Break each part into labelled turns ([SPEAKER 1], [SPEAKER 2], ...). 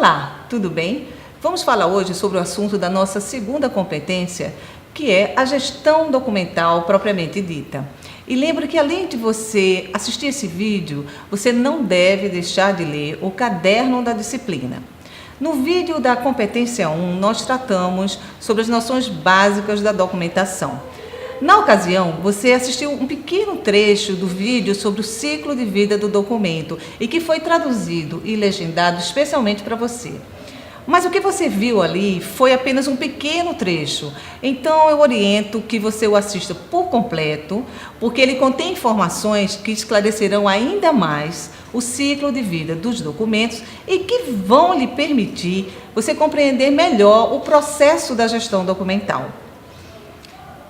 [SPEAKER 1] Olá, tudo bem? Vamos falar hoje sobre o assunto da nossa segunda competência, que é a gestão documental propriamente dita. E lembre que além de você assistir esse vídeo, você não deve deixar de ler o caderno da disciplina. No vídeo da competência 1, nós tratamos sobre as noções básicas da documentação. Na ocasião, você assistiu um pequeno trecho do vídeo sobre o ciclo de vida do documento e que foi traduzido e legendado especialmente para você. Mas o que você viu ali foi apenas um pequeno trecho, então eu oriento que você o assista por completo, porque ele contém informações que esclarecerão ainda mais o ciclo de vida dos documentos e que vão lhe permitir você compreender melhor o processo da gestão documental.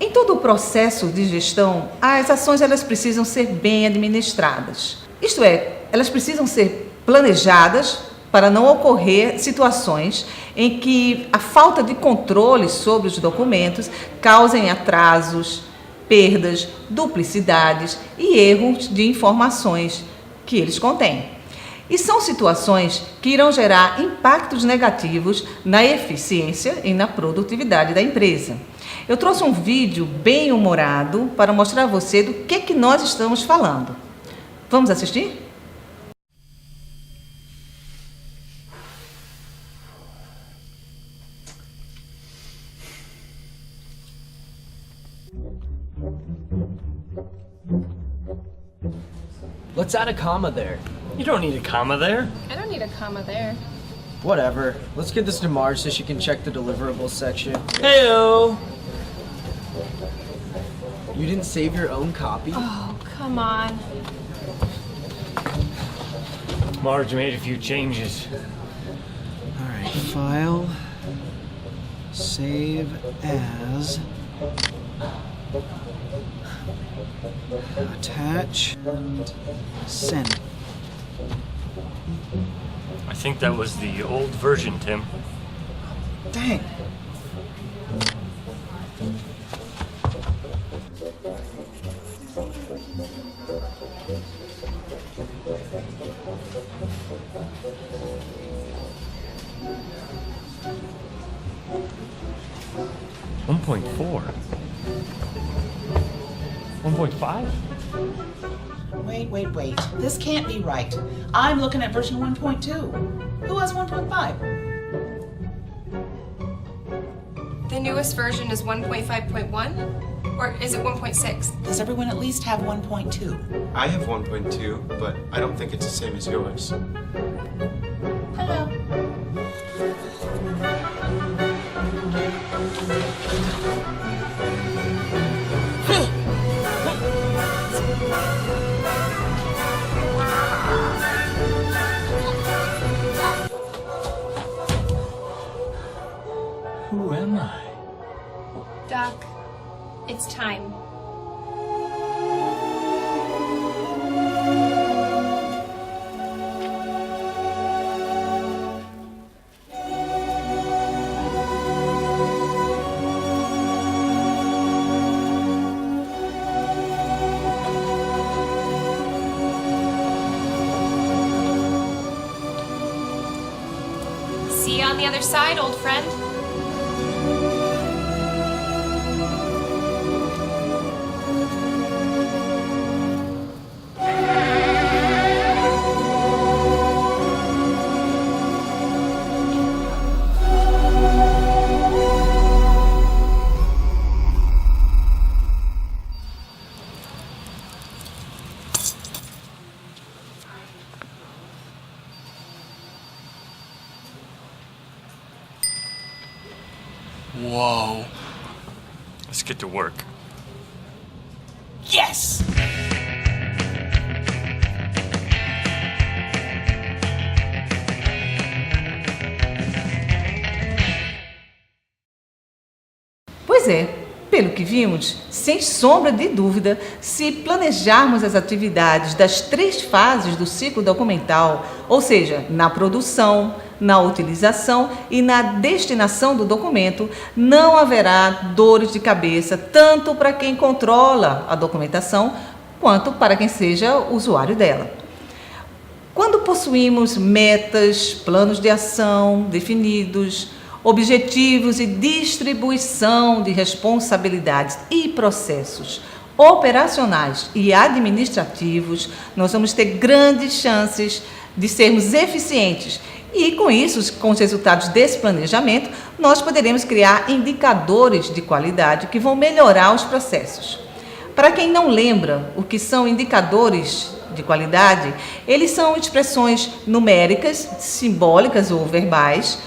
[SPEAKER 1] Em todo o processo de gestão, as ações elas precisam ser bem administradas. Isto é, elas precisam ser planejadas para não ocorrer situações em que a falta de controle sobre os documentos causem atrasos, perdas, duplicidades e erros de informações que eles contêm. E são situações que irão gerar impactos negativos na eficiência e na produtividade da empresa. Eu trouxe um vídeo bem humorado para mostrar a você do que nós estamos falando. Vamos assistir?
[SPEAKER 2] Let's add a comma there.
[SPEAKER 3] You don't need a comma there.
[SPEAKER 4] I don't need a comma there.
[SPEAKER 2] Whatever. Let's give this to Marge so she can check the deliverables section.
[SPEAKER 3] Heyo.
[SPEAKER 2] You didn't save your own copy?
[SPEAKER 4] Oh, come on.
[SPEAKER 3] Marge made a few changes.
[SPEAKER 2] Alright, file. Save as. Attach. Send.
[SPEAKER 3] I think that was the old version, Tim.
[SPEAKER 2] Dang.
[SPEAKER 3] One 1.4. 1.5?
[SPEAKER 5] Wait. This can't be right. I'm looking at version 1.2. Who has 1.5?
[SPEAKER 4] The newest version is 1.5.1? Or is it 1.6?
[SPEAKER 5] Does everyone at least have 1.2?
[SPEAKER 6] I have 1.2, but I don't think it's the same as yours.
[SPEAKER 5] Hello.
[SPEAKER 3] Who am I?
[SPEAKER 4] Doc, it's time. See you on the other side, old friend.
[SPEAKER 3] Whoa. Let's get to work.
[SPEAKER 5] Yes!
[SPEAKER 1] Pois é, pelo que vimos, sem sombra de dúvida, se planejarmos as atividades das 3 fases do ciclo documental, ou seja, na produção, na utilização e na destinação do documento, não haverá dores de cabeça tanto para quem controla a documentação quanto para quem seja usuário dela. Quando possuímos metas, planos de ação definidos, objetivos e distribuição de responsabilidades e processos operacionais e administrativos, nós vamos ter grandes chances de sermos eficientes. E com isso, com os resultados desse planejamento, nós poderemos criar indicadores de qualidade que vão melhorar os processos. Para quem não lembra o que são indicadores de qualidade, eles são expressões numéricas, simbólicas ou verbais,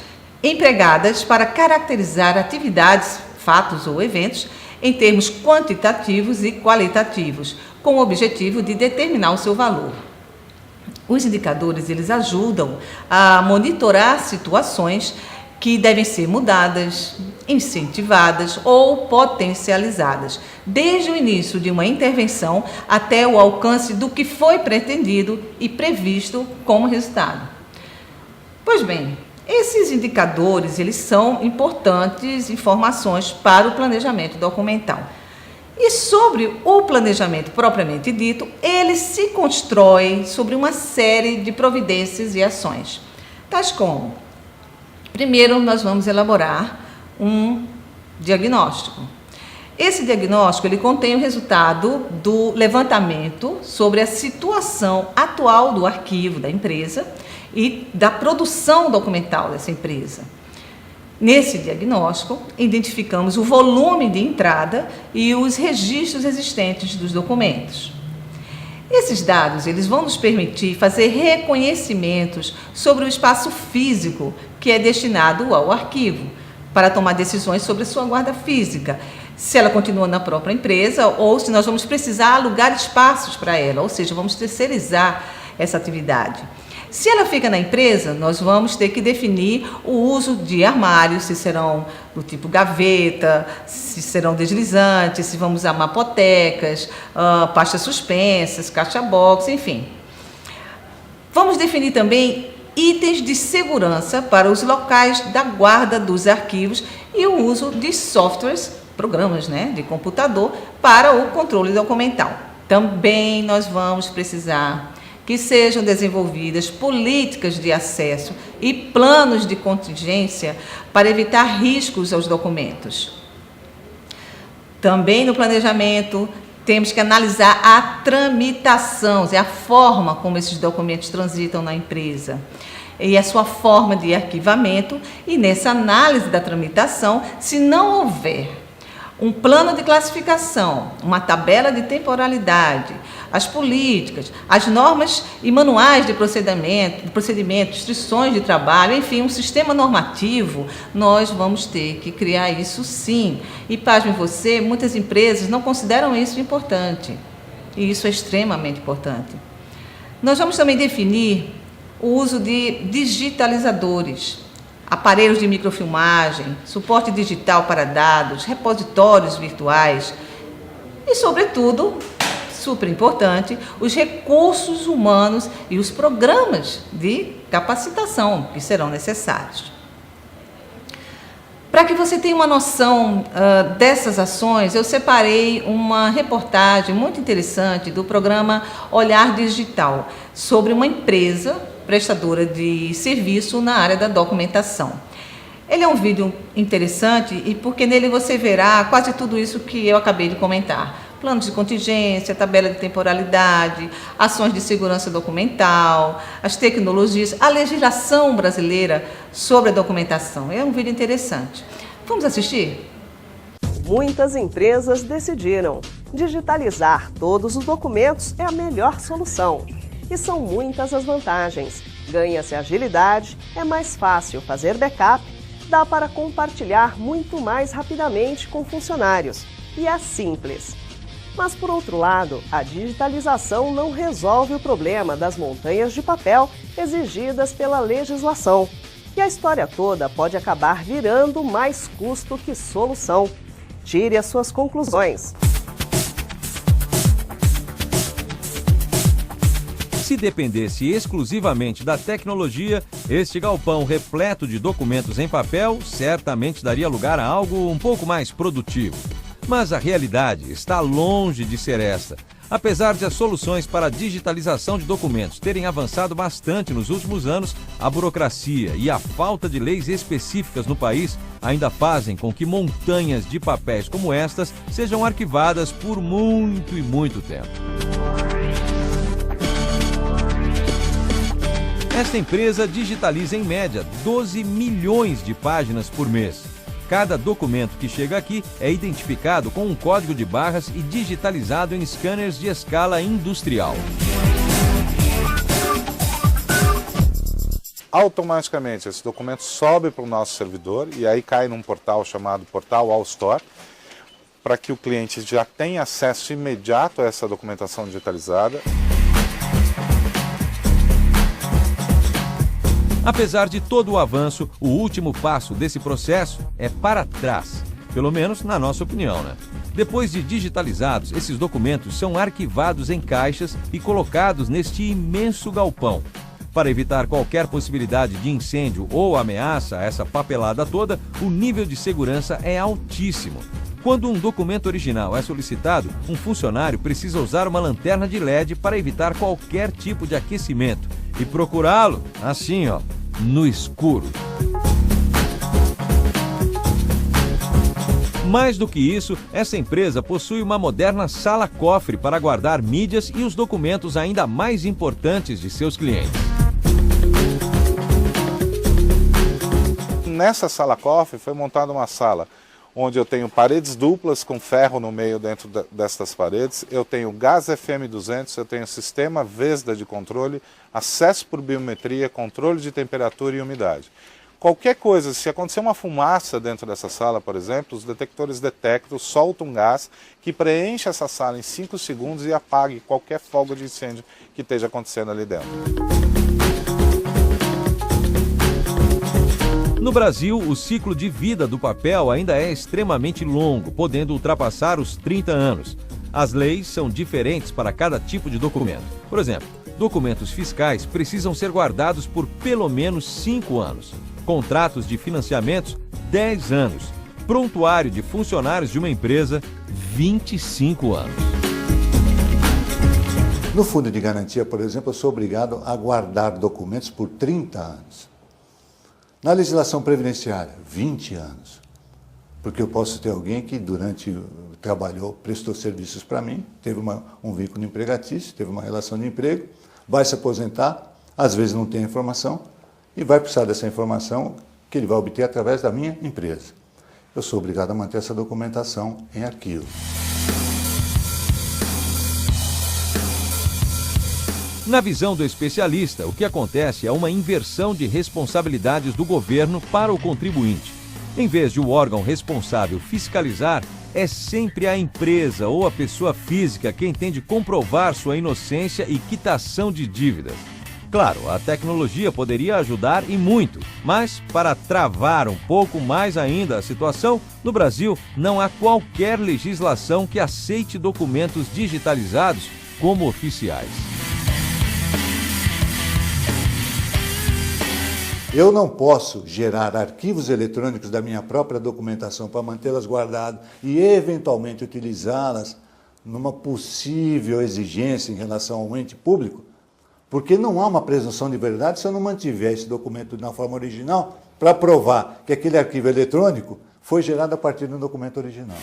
[SPEAKER 1] empregadas para caracterizar atividades, fatos ou eventos em termos quantitativos e qualitativos, com o objetivo de determinar o seu valor. Os indicadores, eles ajudam a monitorar situações que devem ser mudadas, incentivadas ou potencializadas, desde o início de uma intervenção até o alcance do que foi pretendido e previsto como resultado. Pois bem, esses indicadores, eles são importantes informações para o planejamento documental. E sobre o planejamento propriamente dito, ele se constrói sobre uma série de providências e ações, tais como: primeiro, nós vamos elaborar um diagnóstico. Esse diagnóstico, ele contém o resultado do levantamento sobre a situação atual do arquivo da empresa e da produção documental dessa empresa. Nesse diagnóstico, identificamos o volume de entrada e os registros existentes dos documentos. Esses dados, eles vão nos permitir fazer reconhecimentos sobre o espaço físico que é destinado ao arquivo, para tomar decisões sobre sua guarda física, se ela continua na própria empresa ou se nós vamos precisar alugar espaços para ela, ou seja, vamos terceirizar essa atividade. Se ela fica na empresa, nós vamos ter que definir o uso de armários, se serão do tipo gaveta, se serão deslizantes, se vamos usar mapotecas, pastas suspensas, caixa-box, enfim. Vamos definir também itens de segurança para os locais da guarda dos arquivos e o uso de softwares, programas, de computador, para o controle documental. Também nós vamos precisar que sejam desenvolvidas políticas de acesso e planos de contingência para evitar riscos aos documentos. Também no planejamento, temos que analisar a tramitação, a forma como esses documentos transitam na empresa e a sua forma de arquivamento, e nessa análise da tramitação, se não houver um plano de classificação, uma tabela de temporalidade, as políticas, as normas e manuais de procedimento, instruções de trabalho, enfim, um sistema normativo, nós vamos ter que criar isso sim. E, pasme você, muitas empresas não consideram isso importante. E isso é extremamente importante. Nós vamos também definir o uso de digitalizadores, aparelhos de microfilmagem, suporte digital para dados, repositórios virtuais e, sobretudo, super importante, os recursos humanos e os programas de capacitação que serão necessários. Para que você tenha uma noção dessas ações, eu separei uma reportagem muito interessante do programa Olhar Digital, sobre uma empresa prestadora de serviço na área da documentação. Ele é um vídeo interessante e porque nele você verá quase tudo isso que eu acabei de comentar. Planos de contingência, tabela de temporalidade, ações de segurança documental, as tecnologias, a legislação brasileira sobre a documentação. É um vídeo interessante. Vamos assistir?
[SPEAKER 7] Muitas empresas decidiram: digitalizar todos os documentos é a melhor solução. E são muitas as vantagens. Ganha-se agilidade, é mais fácil fazer backup, dá para compartilhar muito mais rapidamente com funcionários. E é simples. Mas, por outro lado, a digitalização não resolve o problema das montanhas de papel exigidas pela legislação. E a história toda pode acabar virando mais custo que solução. Tire as suas conclusões.
[SPEAKER 8] Se dependesse exclusivamente da tecnologia, este galpão repleto de documentos em papel certamente daria lugar a algo um pouco mais produtivo. Mas a realidade está longe de ser essa. Apesar de as soluções para a digitalização de documentos terem avançado bastante nos últimos anos, a burocracia e a falta de leis específicas no país ainda fazem com que montanhas de papéis como estas sejam arquivadas por muito e muito tempo. Esta empresa digitaliza em média 12 milhões de páginas por mês. Cada documento que chega aqui é identificado com um código de barras e digitalizado em scanners de escala industrial.
[SPEAKER 9] Automaticamente esse documento sobe para o nosso servidor e aí cai num portal chamado Portal All Store, para que o cliente já tenha acesso imediato a essa documentação digitalizada.
[SPEAKER 8] Apesar de todo o avanço, o último passo desse processo é para trás, pelo menos na nossa opinião, né? Depois de digitalizados, esses documentos são arquivados em caixas e colocados neste imenso galpão. Para evitar qualquer possibilidade de incêndio ou ameaça a essa papelada toda, o nível de segurança é altíssimo. Quando um documento original é solicitado, um funcionário precisa usar uma lanterna de LED para evitar qualquer tipo de aquecimento e procurá-lo, assim, ó, no escuro. Mais do que isso, essa empresa possui uma moderna sala-cofre para guardar mídias e os documentos ainda mais importantes de seus clientes.
[SPEAKER 9] Nessa sala-cofre foi montada uma sala onde eu tenho paredes duplas com ferro no meio dentro destas paredes, eu tenho gás FM200, eu tenho sistema VESDA de controle, acesso por biometria, controle de temperatura e umidade. Qualquer coisa, se acontecer uma fumaça dentro dessa sala, por exemplo, os detectores detectam, soltam um gás que preenche essa sala em 5 segundos e apague qualquer folga de incêndio que esteja acontecendo ali dentro.
[SPEAKER 8] No Brasil, o ciclo de vida do papel ainda é extremamente longo, podendo ultrapassar os 30 anos. As leis são diferentes para cada tipo de documento. Por exemplo, documentos fiscais precisam ser guardados por pelo menos 5 anos. Contratos de financiamentos, 10 anos. Prontuário de funcionários de uma empresa, 25 anos.
[SPEAKER 10] No fundo de garantia, por exemplo, eu sou obrigado a guardar documentos por 30 anos. Na legislação previdenciária, 20 anos. Porque eu posso ter alguém que trabalhou, prestou serviços para mim, teve um vínculo empregatício, teve uma relação de emprego, vai se aposentar, às vezes não tem informação, e vai precisar dessa informação que ele vai obter através da minha empresa. Eu sou obrigado a manter essa documentação em arquivo.
[SPEAKER 8] Na visão do especialista, o que acontece é uma inversão de responsabilidades do governo para o contribuinte. Em vez de o órgão responsável fiscalizar, é sempre a empresa ou a pessoa física quem tem de comprovar sua inocência e quitação de dívidas. Claro, a tecnologia poderia ajudar e muito, mas para travar um pouco mais ainda a situação, no Brasil não há qualquer legislação que aceite documentos digitalizados como oficiais.
[SPEAKER 10] Eu não posso gerar arquivos eletrônicos da minha própria documentação para mantê-las guardadas e, eventualmente, utilizá-las numa possível exigência em relação ao ente público, porque não há uma presunção de verdade se eu não mantiver esse documento na forma original para provar que aquele arquivo eletrônico foi gerado a partir do documento original.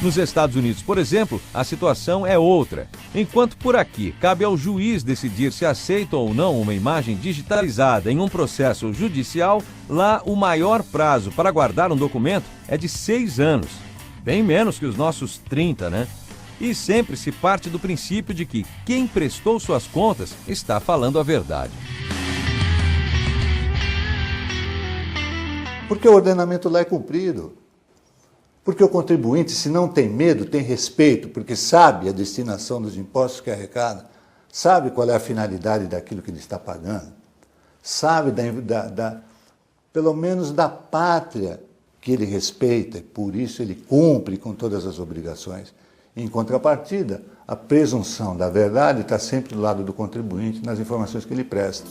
[SPEAKER 8] Nos Estados Unidos, por exemplo, a situação é outra. Enquanto por aqui cabe ao juiz decidir se aceita ou não uma imagem digitalizada em um processo judicial, lá o maior prazo para guardar um documento é de 6 anos. Bem menos que os nossos 30, né? E sempre se parte do princípio de que quem prestou suas contas está falando a verdade.
[SPEAKER 10] Porque o ordenamento lá é cumprido. Porque o contribuinte, se não tem medo, tem respeito, porque sabe a destinação dos impostos que arrecada, sabe qual é a finalidade daquilo que ele está pagando, sabe pelo menos da pátria que ele respeita, e por isso ele cumpre com todas as obrigações. Em contrapartida, a presunção da verdade está sempre do lado do contribuinte nas informações que ele presta.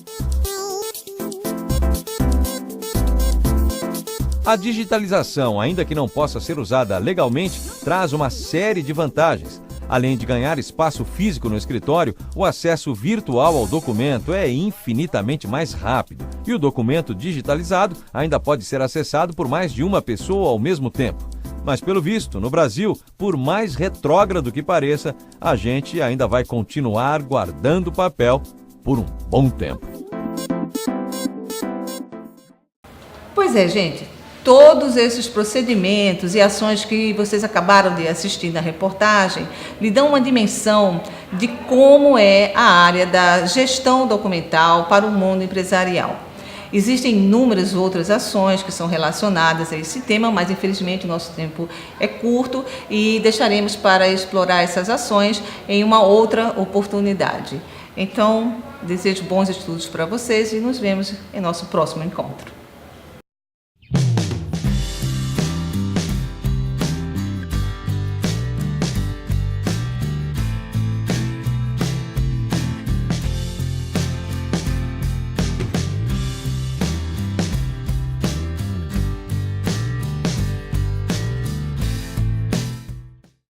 [SPEAKER 8] A digitalização, ainda que não possa ser usada legalmente, traz uma série de vantagens. Além de ganhar espaço físico no escritório, o acesso virtual ao documento é infinitamente mais rápido. E o documento digitalizado ainda pode ser acessado por mais de uma pessoa ao mesmo tempo. Mas, pelo visto, no Brasil, por mais retrógrado que pareça, a gente ainda vai continuar guardando papel por um bom tempo.
[SPEAKER 1] Pois é, gente. Todos esses procedimentos e ações que vocês acabaram de assistir na reportagem lhe dão uma dimensão de como é a área da gestão documental para o mundo empresarial. Existem inúmeras outras ações que são relacionadas a esse tema, mas infelizmente o nosso tempo é curto e deixaremos para explorar essas ações em uma outra oportunidade. Então, desejo bons estudos para vocês e nos vemos em nosso próximo encontro.